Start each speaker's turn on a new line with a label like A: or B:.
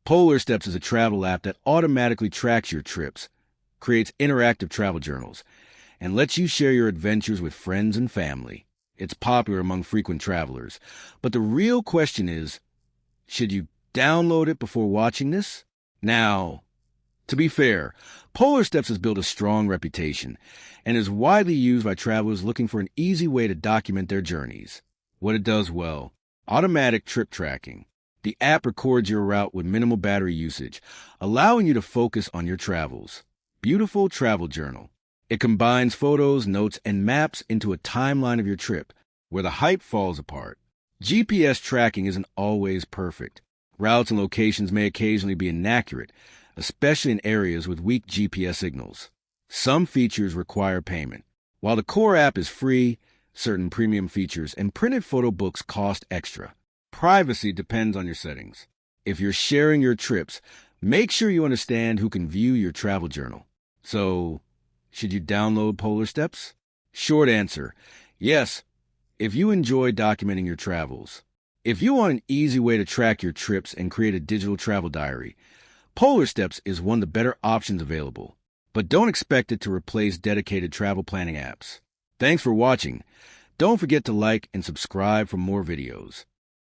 A: Polarsteps is a travel app that automatically tracks your trips, creates interactive travel journals, and lets you share your adventures with friends and family. It's popular among frequent travelers. But the real question is, should you download it before watching this? Now, to be fair, Polarsteps has built a strong reputation and is widely used by travelers looking for an easy way to document their journeys. What it does well: automatic trip tracking. The app records your route with minimal battery usage, allowing you to focus on your travels. Beautiful travel journal. It combines photos, notes, and maps into a timeline of your trip, where the hype falls apart. GPS tracking isn't always perfect. Routes and locations may occasionally be inaccurate, especially in areas with weak GPS signals. Some features require payment. While the core app is free, certain premium features and printed photo books cost extra. Privacy depends on your settings. If you're sharing your trips, make sure you understand who can view your travel journal. So, should you download Polarsteps? Short answer: yes, if you enjoy documenting your travels. If you want an easy way to track your trips and create a digital travel diary, Polarsteps is one of the better options available. But don't expect it to replace dedicated travel planning apps. Thanks for watching. Don't forget to like and subscribe for more videos.